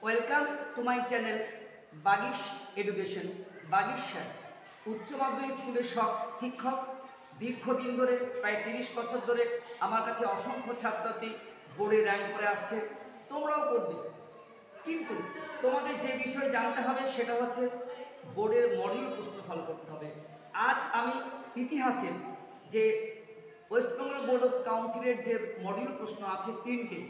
Welcome to my channel Bagish education. Bagish sir উচ্চ মাধ্যমিক স্কুলের সব শিক্ষক। দীর্ঘদিন ধরে প্রায় 30 বছর ধরে আমার কাছে অসংখ্য ছাত্রছাত্রী বোর্ডে র্যাঙ্ক করে আসছে, তোমরাও করবে। কিন্তু তোমাদের যে বিষয় জানতে হবে সেটা হচ্ছে বোর্ডের মডিউল প্রশ্ন ফলো করতে হবে। আজ আমি ইতিহাসের যে ওয়েস্টবেঙ্গল বোর্ড অফ কাউন্সিলের যে মডিউল প্রশ্ন আছে 3টে,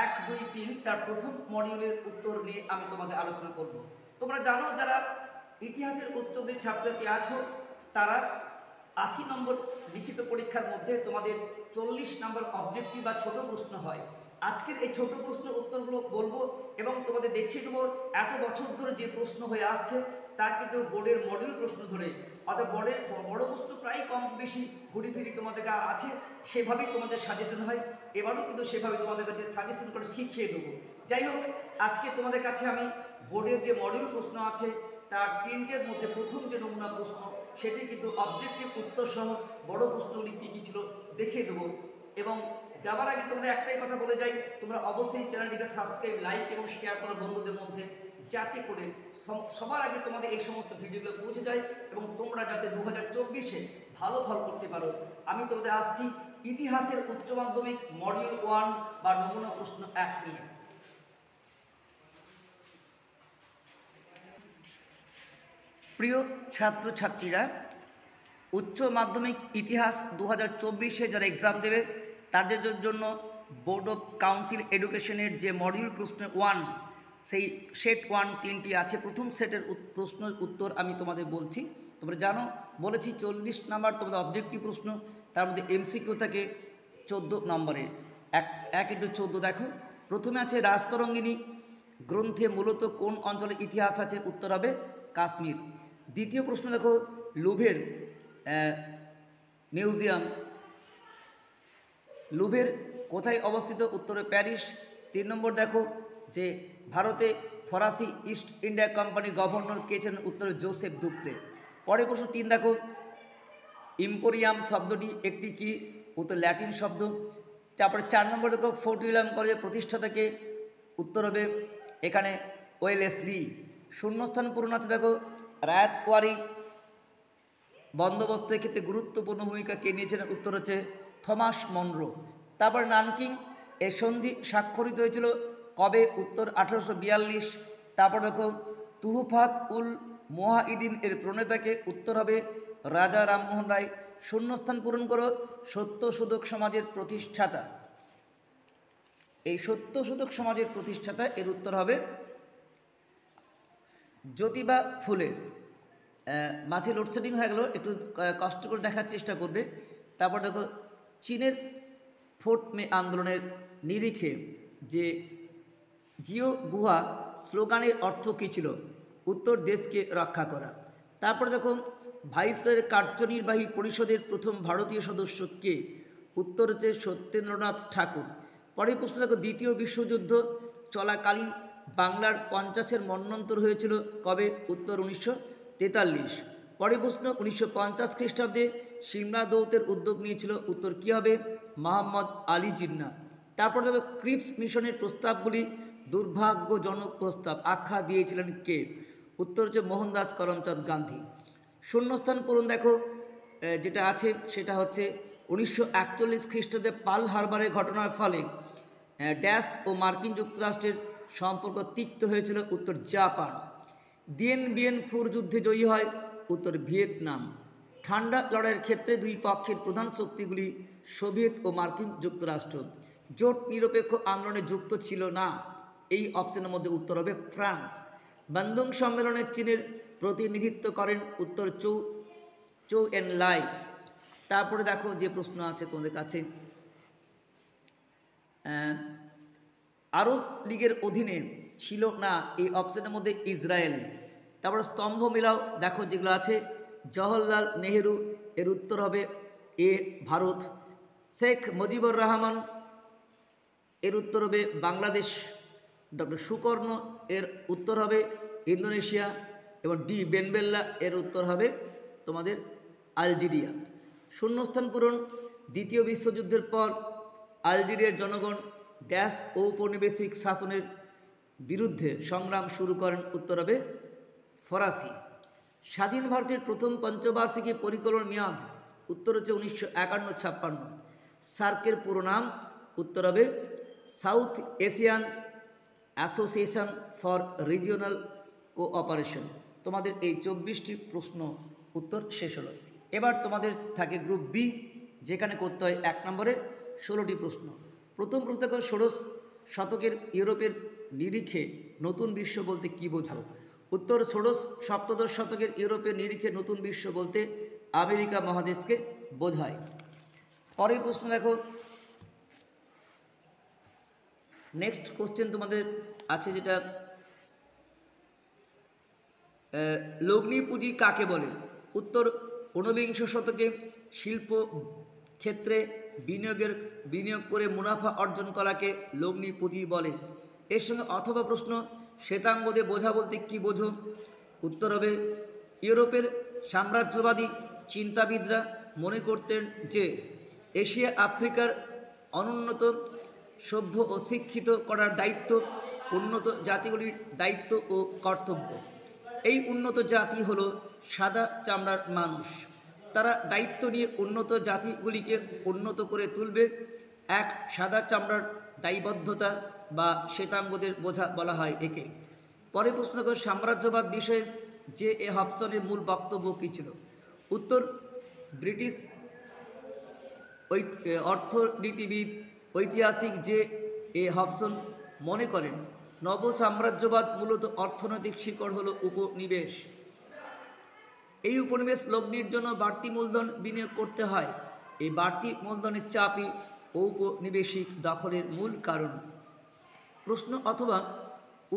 1, 2, 3, তার প্রথম মডিউলের উত্তর নিয়ে আমি তোমাদের আলোচনা করব। তোমরা জানো যারা ইতিহাসের উচ্চতর ছাত্রছাত্রী আছো তারা 80 নম্বর লিখিত পরীক্ষার মধ্যে তোমাদের 40 নম্বর অবজেক্টিভ বা ছোট প্রশ্ন হয়। আজকের এই ছোট প্রশ্নের উত্তরগুলো বলবো এবং তোমাদের দেখিয়ে দেবো এত বছর ধরে যে প্রশ্ন হয়ে আসছে তা কিন্তু বোর্ডের মডিউল প্রশ্ন ধরে, অর্থাৎ বোর্ডের বড় প্রশ্ন প্রায় কম বেশি ঘুরি ফিরি তোমাদের কাছে আছে, সেভাবেই তোমাদের সাজেশন হয়। এবারও কিন্তু সেভাবে তোমাদের কাছে সাজেশন করে শিখিয়ে দেবো। যাই হোক, আজকে তোমাদের কাছে আমি বোর্ডের যে মডিউল প্রশ্ন আছে তার 3টের মধ্যে প্রথম যে নমুনা প্রশ্ন সেটি কিন্তু অবজেক্টিভ উত্তর সহ বড় প্রশ্নগুলি কী কী ছিল দেখিয়ে দেবো। এবং যাবার আগে তোমাদের একটাই কথা বলে যাই, তোমরা অবশ্যই চ্যানেলটিকে সাবস্ক্রাইব, লাইক এবং শেয়ার করো বন্ধুদের মধ্যে, যাতে করে সবার আগে তোমাদের এই সমস্ত ভিডিওগুলো পৌঁছে যায় এবং তোমরা যাতে 2024-এ ভালো ফল করতে পারো। আমি তোমাদের আসছি ইতিহাসের উচ্চ মাধ্যমিক মডিউল 1 বা নমুনা প্রশ্ন 1 নিয়ে। প্রিয় ছাত্রছাত্রীরা, উচ্চ মাধ্যমিক ইতিহাস 2024-এ যারা এক্সাম দেবে তাদের জন্য বোর্ড অফ কাউন্সিল এডুকেশনের যে মডিউল প্রশ্ন 1 সেই সেট 1 3টি আছে। প্রথম সেটের প্রশ্নের উত্তর আমি তোমাদের বলছি। তোমরা জানো বলেছি 40 নাম্বার তোমাদের অবজেক্টিভ প্রশ্ন, তার মধ্যে এমসিকিউ থাকে 14 নম্বরে। 1-14 দেখো। প্রথমে আছে রাজতরঙ্গিনী গ্রন্থে মূলত কোন অঞ্চলের ইতিহাস আছে? উত্তর হবে কাশ্মীর। দ্বিতীয় প্রশ্ন দেখো, লুভের মিউজিয়াম লুভের কোথায় অবস্থিত? উত্তরে প্যারিস। 3 নম্বর দেখো যে ভারতে ফরাসি ইস্ট ইন্ডিয়া কোম্পানির গভর্নর কে ছিলেন? উত্তরে জোসেফ দুপ্লে। পরের প্রশ্ন 3 দেখো, ইম্পোরিয়াম শব্দটি একটি কি? উত্তর ল্যাটিন শব্দ। তারপরে 4 নম্বর দেখো, ফোর্ট উইলিয়াম কলেজের প্রতিষ্ঠাতাকে? উত্তর হবে এখানে ওয়েলেসলি। শূন্যস্থান পূরণ আছে দেখো, রায়তওয়ারি বন্দোবস্তের ক্ষেত্রে গুরুত্বপূর্ণ ভূমিকা কে নিয়েছিলেন? উত্তর হচ্ছে থমাস মনরো। তারপর নানকিং এ সন্ধি স্বাক্ষরিত হয়েছিল কবে? উত্তর 1842। তারপর দেখো তুহুফাত উল মোহাইদিন এর প্রণেতাকে? উত্তর হবে রাজা রামমোহন রায়। শূন্যস্থান পূরণ করো, সত্যশোধক সমাজের প্রতিষ্ঠাতা। এই সত্যশোধক সমাজের প্রতিষ্ঠাতা এর উত্তর হবে জ্যোতিবা ফুলে। মাঝে লোডশেডিং হয়ে গেল, একটু কষ্ট করে দেখার চেষ্টা করবে। তারপর দেখো চীনের 4 মে আন্দোলনের নিরিখে যে জিও গুহা স্লোগানের অর্থ কী ছিল? উত্তর দেশকে রক্ষা করা। তারপর দেখো ভাইসরয়ের কার্যনির্বাহী পরিষদের প্রথম ভারতীয় সদস্য কে? উত্তর হচ্ছে সত্যেন্দ্রনাথ ঠাকুর। পরের প্রশ্ন দেখো, দ্বিতীয় বিশ্বযুদ্ধ চলাকালীন বাংলার 50-এর মন্বন্তর হয়েছিল কবে? উত্তর 1943। পরের প্রশ্ন, 1950 খ্রিস্টাব্দে সিমলা দৌত্যের উদ্যোগ নিয়েছিল? উত্তর কী হবে? মোহাম্মদ আলী জিন্না। তারপর দেখো ক্রিপস মিশনের প্রস্তাবগুলি দুর্ভাগ্যজনক প্রস্তাব আখ্যা দিয়েছিলেন কে? উত্তর হচ্ছে মোহনদাস করমচাঁদ গান্ধী। শূন্যস্থান পূরণ দেখো যেটা আছে সেটা হচ্ছে 1941 খ্রিস্টাব্দে পার্ল হারবারের ঘটনার ফলে ড্যাশ ও মার্কিন যুক্তরাষ্ট্রের সম্পর্ক তিক্ত হয়েছিল? উত্তর জাপান। দিয়েন বিয়েন ফুর যুদ্ধে জয়ী হয়? উত্তর ভিয়েতনাম। ঠান্ডা লড়াইয়ের ক্ষেত্রে দুই পক্ষের প্রধান শক্তিগুলি সোভিয়েত ও মার্কিন যুক্তরাষ্ট্র। জোট নিরপেক্ষ আন্দোলনে যুক্ত ছিল না? এই অপশনের মধ্যে উত্তর হবে ফ্রান্স। বান্দং সম্মেলনে চীনের প্রতিনিধিত্ব করেন? উত্তর চৌ এন লাই। তারপরে দেখো যে প্রশ্ন আছে তোমাদের কাছে, আরব লীগের অধীনে ছিল না? এই অপশনের মধ্যে ইসরায়েল। তারপর স্তম্ভ মিলাও দেখো যেগুলো আছে, জওহরলাল নেহেরু এর উত্তর হবে এ ভারত। শেখ মুজিবুর রহমান এর উত্তর হবে বাংলাদেশ। ডক্টর সুকর্ণ এর উত্তর হবে ইন্দোনেশিয়া এবং ডি বেনবেল্লা এর উত্তর হবে তোমাদের আলজেরিয়া। শূন্যস্থান পূরণ, দ্বিতীয় বিশ্বযুদ্ধের পর আলজেরিয়ার জনগণ ড্যাশ ঔপনিবেশিক শাসনের বিরুদ্ধে সংগ্রাম শুরু করেন? উত্তর হবে ফরাসি। স্বাধীন ভারতের প্রথম পঞ্চবার্ষিকী পরিকল্পনার মেয়াদ? উত্তর হচ্ছে 1951-56। সার্কের পুরো নাম? উত্তর হবে south Asian association for regional cooperation. তোমাদের এই 24টি প্রশ্ন উত্তর শেষ হলো। এবার তোমাদের থাকে গ্রুপ বি, যেখানে করতে হয় 1 নম্বরে 16টি প্রশ্ন। প্রথম প্রশ্ন দেখো, ষোড়শ শতকের ইউরোপের নিরিখে নতুন বিশ্ব বলতে কী বোঝো? উত্তর ষোড়শ সপ্তদশ শতকের ইউরোপের নিরিখে নতুন বিশ্ব বলতে আমেরিকা মহাদেশকে বোঝায়। পরের প্রশ্ন দেখো, নেক্সট কোশ্চেন তোমাদের আছে যেটা লগ্নি পুঁজি কাকে বলে? উত্তর 19বিংশ শতকে শিল্প ক্ষেত্রে বিনিয়োগ করে মুনাফা অর্জন করাকে লগ্নি পুঁজি বলে। এর সঙ্গে অথবা প্রশ্ন, শ্বেতাঙ্গদের বোঝা বলতে কি বোঝো? উত্তর হবে ইউরোপের সাম্রাজ্যবাদী চিন্তাবিদরা মনে করতেন যে এশিয়া আফ্রিকার অনুন্নত সভ্য ও শিক্ষিত করার দায়িত্ব উন্নত জাতিগুলির দায়িত্ব ও কর্তব্য। এই উন্নত জাতি হলো সাদা চামড়ার মানুষ। তারা দায়িত্ব নিয়ে উন্নত জাতিগুলিকে উন্নত করে তুলবে। এক সাদা চামড়ার দায়বদ্ধতা বা শ্বেতাঙ্গদের বোঝা বলা হয় একে। পরে প্রশ্ন করো, সাম্রাজ্যবাদ বিষয়ে যে এ হবসনের মূল বক্তব্য কী ছিল? উত্তর ব্রিটিশ অর্থনীতিবিদ ঐতিহাসিক যে এ হবসন মনে করেন নব সাম্রাজ্যবাদ মূলত অর্থনৈতিক শিকড় হলো উপনিবেশ। এই উপনিবেশ লগ্নির জন্য বাড়তি মূলধন বিনিয়োগ করতে হয়। এই বাড়তি মূলধনের চাপই ঔপনিবেশিক দখলের মূল কারণ। প্রশ্ন অথবা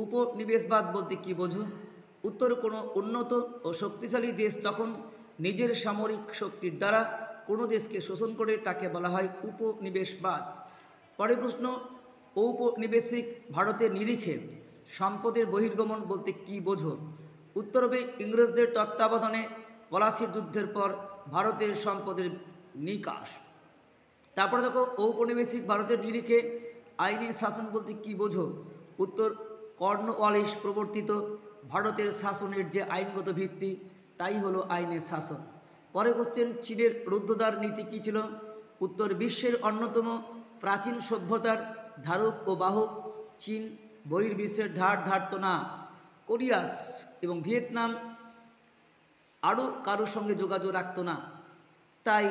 উপনিবেশবাদ বলতে কী বোঝো? উত্তর কোনো উন্নত ও শক্তিশালী দেশ যখন নিজের সামরিক শক্তির দ্বারা কোনো দেশকে শোষণ করে তাকে বলা হয় উপনিবেশবাদ। পরের প্রশ্ন, ঔপনিবেশিক ভারতের নিরিখে সম্পদের বহির্গমন বলতে কী বোঝো? উত্তর হবে ইংরেজদের তত্ত্বাবধানে পলাশির যুদ্ধের পর ভারতের সম্পদের নিকাশ। তারপরে দেখো, ঔপনিবেশিক ভারতের নিরিখে আইনি শাসন বলতে কী বোঝো? উত্তর কর্নওয়ালিস প্রবর্তিত ভারতের শাসনের যে আইনগত ভিত্তি তাই হলো আইনের শাসন। পরে কোশ্চেন, চীনের রুদ্ধদ্বার নীতি কী ছিল? উত্তর বিশ্বের অন্যতম প্রাচীন সভ্যতার ধারক ও বাহক চীন বহির্বিশ্বের ধার ধারত না। কোরিয়া এবং ভিয়েতনাম আরও কারোর সঙ্গে যোগাযোগ রাখত না, তাই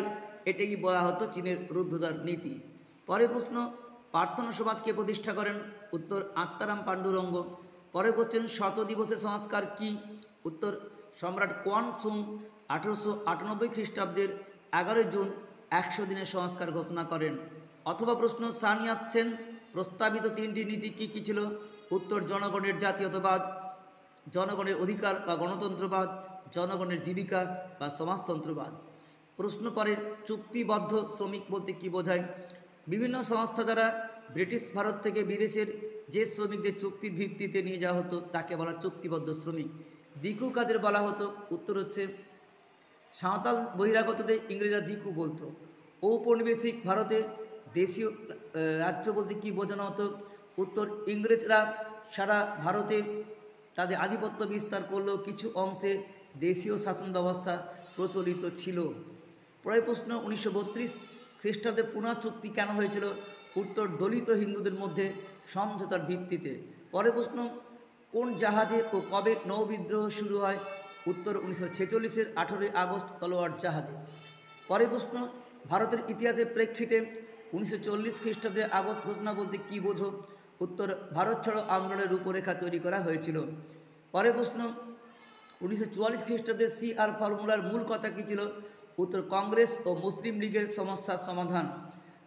এটাই বলা হতো চীনের রুদ্ধদ্বার নীতি। পরে প্রশ্ন, প্রার্থনা সমাজ কে প্রতিষ্ঠা করেন? উত্তর আত্মারাম পাণ্ডুরঙ্গ। পরে কোশ্চেন, শত দিবসের সংস্কার কি? উত্তর সম্রাট কোয়ানসুং 1898 খ্রিস্টাব্দের 11 জুন 100 দিনের সংস্কার ঘোষণা করেন। অথবা প্রশ্ন, সান ইয়াতসেন প্রস্তাবিত 3টি নীতি কী কী ছিল? উত্তর জনগণের জাতীয়তাবাদ, জনগণের অধিকার বা গণতন্ত্রবাদ, জনগণের জীবিকা বা সমাজতন্ত্রবাদ। প্রশ্ন পরের, চুক্তিবদ্ধ শ্রমিক বলতে কী বোঝায়? বিভিন্ন সংস্থা দ্বারা ব্রিটিশ ভারত থেকে বিদেশের যে শ্রমিকদের চুক্তির ভিত্তিতে নিয়ে যাওয়া হতো তাকে বলা চুক্তিবদ্ধ শ্রমিক। দিকু কাদের বলা হতো? উত্তর হচ্ছে সাঁওতাল বহিরাগতদের ইংরেজরা দিকু বলতো। ঔপনিবেশিক ভারতে দেশীয় রাজ্য বলতে কী বোঝানো হতো? উত্তর ইংরেজরা সারা ভারতে তাদের আধিপত্য বিস্তার করলেও কিছু অংশে দেশীয় শাসন ব্যবস্থা প্রচলিত ছিল। পরের প্রশ্ন, 1932 খ্রিস্টাব্দে পুনা চুক্তি কেন হয়েছিল? উত্তর দলিত হিন্দুদের মধ্যে সমঝোতার ভিত্তিতে। পরের প্রশ্ন, কোন জাহাজে ও কবে নৌবিদ্রোহ শুরু হয়? উত্তর 1946-এর 18 আগস্ট তলোয়ার জাহাজে। পরের প্রশ্ন, ভারতের ইতিহাসের প্রেক্ষিতে 1940 খ্রিস্টাব্দে আগস্ট ঘোষণা বলতে কী বোঝো? উত্তর ভারত ছাড়ো আন্দোলনের রূপরেখা তৈরি করা হয়েছিল। পরের প্রশ্ন, 1944 খ্রিস্টাব্দে CR ফর্মুলার মূল কথা কী ছিল? উত্তর কংগ্রেস ও মুসলিম লীগের সমস্যার সমাধান।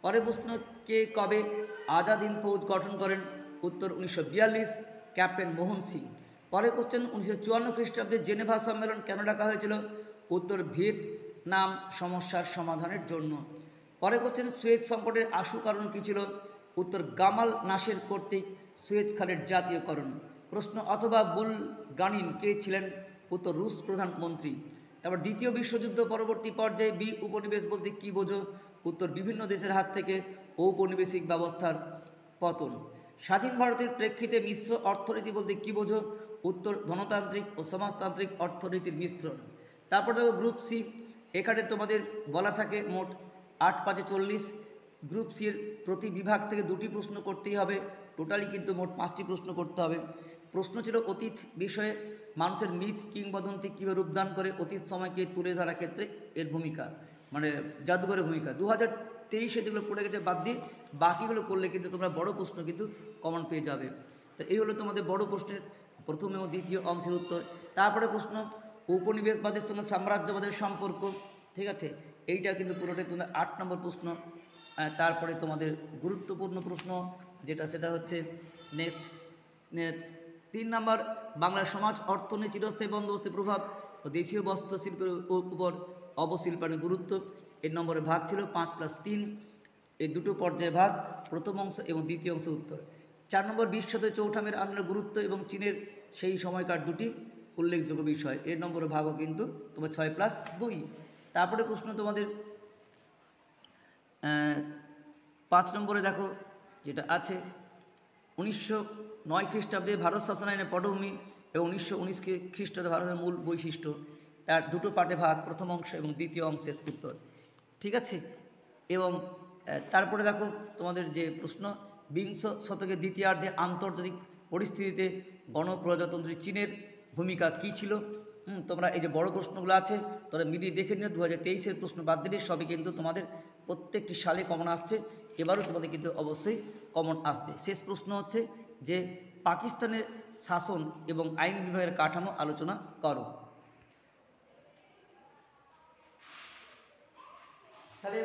পরের প্রশ্ন, কে কবে আজাদ হিন্দ ফৌজ গঠন করেন? উত্তর 1942 ক্যাপ্টেন মোহন সিং। পরের কোশ্চেন, 1954 খ্রিস্টাব্দে জেনেভা সম্মেলন কেন ডাকা হয়েছিল? উত্তর ভিয়েতনাম সমস্যার সমাধানের জন্য। পরের কোশ্চেন, সুয়েজ সংকটের আশু কারণ কী ছিল? উত্তর গামাল নাসের কর্তৃক সুয়েজ খালের জাতীয়করণ। প্রশ্ন অথবা বুলগানিন কে ছিলেন? উত্তর রুশ প্রধানমন্ত্রী। তারপর দ্বিতীয় বিশ্বযুদ্ধ পরবর্তী পর্যায়ে উপনিবেশ বলতে কী বোঝো? উত্তর বিভিন্ন দেশের হাত থেকে ঔপনিবেশিক ব্যবস্থার পতন। স্বাধীন ভারতের প্রেক্ষিতে মিশ্র অর্থনীতি বলতে কী বোঝো? উত্তর, ধনতান্ত্রিক ও সমাজতান্ত্রিক অর্থনীতির মিশ্রণ। তারপর দেখো গ্রুপ সি, এখানে তোমাদের বলা থাকে মোট 8×5=40। গ্রুপ সি এর প্রতি বিভাগ থেকে 2টি প্রশ্ন করতেই হবে, টোটালি কিন্তু মোট 5টি প্রশ্ন করতে হবে। প্রশ্ন ছিল অতীত বিষয়ে, মানুষের মিথ কিংবদন্তি কীভাবে রূপদান করে অতীত সময়কে তুলে ধরার ক্ষেত্রে এর ভূমিকা, মানে জাদুঘরের ভূমিকা। 2023-এ যেগুলো পড়ে গেছে বাদ দিয়ে বাকিগুলো করলে কিন্তু তোমরা বড় প্রশ্ন কিন্তু কমন পেয়ে যাবে। তো এই হলো তোমাদের বড় প্রশ্নের প্রথম এবং দ্বিতীয় অংশের উত্তর। তারপরে প্রশ্ন উপনিবেশবাদের সঙ্গে সাম্রাজ্যবাদের সম্পর্ক, ঠিক আছে, এইটা কিন্তু পুরোটাই তোমাদের 8 নম্বর প্রশ্ন। তারপরে তোমাদের গুরুত্বপূর্ণ প্রশ্ন যেটা সেটা হচ্ছে নেক্সট 3 নম্বর, বাংলার সমাজ অর্থনীতি চিরস্থায়ী বন্দোবস্তের প্রভাব ও দেশীয় বস্ত্রশিল্পের উপর অবশিল্পায়নের গুরুত্ব। এর নম্বরে ভাগ ছিল 5+3, এই দুটো পর্যায়ে ভাগ, প্রথম অংশ এবং দ্বিতীয় অংশ উত্তর। 4 নম্বর, বিশ্ব শতকের চৌঠামের আন্দোলনের গুরুত্ব এবং চীনের সেই সময়কার দুটি উল্লেখযোগ্য বিষয়। এর নম্বরে ভাগও কিন্তু তোমার 6+2। তারপরে প্রশ্ন তোমাদের 5 নম্বরে দেখো যেটা আছে 1909 খ্রিস্টাব্দে ভারত শাসন আইনের পটভূমি এবং 1919 খ্রিস্টাব্দে ভারতের মূল বৈশিষ্ট্য, তার দুটো পার্টে ভাগ, প্রথম অংশ এবং দ্বিতীয় অংশের উত্তর, ঠিক আছে। এবং তারপরে দেখো তোমাদের যে প্রশ্ন, বিংশ শতকের দ্বিতীয়ার্ধে আন্তর্জাতিক পরিস্থিতিতে গণপ্রজাতন্ত্রী চীনের ভূমিকা কী ছিল। তোমরা এই যে বড় প্রশ্নগুলো আছে তোমরা মিলিয়ে দেখে নিও। 2023-এর প্রশ্ন বাদ দিলে সবই কিন্তু তোমাদের প্রত্যেকটি সালে কমন আসছে, এবারও তোমাদের কিন্তু অবশ্যই কমন আসবে। শেষ প্রশ্ন হচ্ছে যে পাকিস্তানের শাসন এবং আইন বিভাগের কাঠামো আলোচনা করো। তাহলে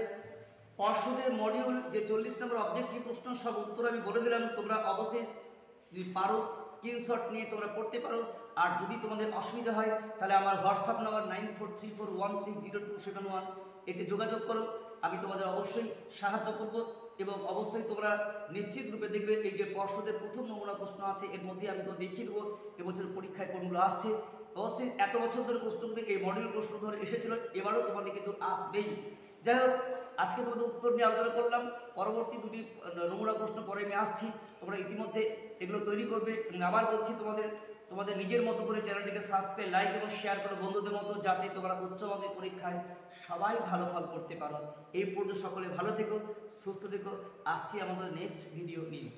পর্ষদের মডিউল যে 40 নম্বর অবজেক্টিভ প্রশ্ন সব উত্তর আমি বলে দিলাম, তোমরা অবশ্যই যদি পারো স্ক্রিনশট নিয়ে তোমরা পড়তে পারো। আর যদি তোমাদের অসুবিধা হয় তাহলে আমার হোয়াটসঅ্যাপ নাম্বার 9434160271 এতে যোগাযোগ করো, আমি তোমাদের অবশ্যই সাহায্য করব। এবং অবশ্যই তোমরা নিশ্চিত রূপে দেখবে এই যে পর্ষদের প্রথম নমুনা প্রশ্ন আছে এর মধ্যে আমি তো দেখিয়ে দেবো এবছর পরীক্ষায় কোনগুলো আসছে। অবশ্যই এত বছর ধরে প্রশ্নগুলো এই মডেল প্রশ্ন ধরে এসেছিল, এবারও তোমাদের কিন্তু আসবেই। যাই হোক, আজকে তোমাদের উত্তর নিয়ে আলোচনা করলাম, পরবর্তী 2টি নমুনা প্রশ্ন পরে আমি আসছি, তোমরা ইতিমধ্যে এগুলো তৈরি করবে। এবং আবার বলছি তোমাদের নিজের মতো করে চ্যানেলটিকে সাবস্ক্রাইব, লাইক এবং শেয়ার করো বন্ধুদের মতো, যাতে তোমরা উচ্চ মাধ্যমিক পরীক্ষায় সবাই ভালো ফল করতে পারো। এই পর্যন্ত সকলে ভালো থেকো, সুস্থ থেকো, আসছি আমাদের নেক্সট ভিডিও নিয়ে।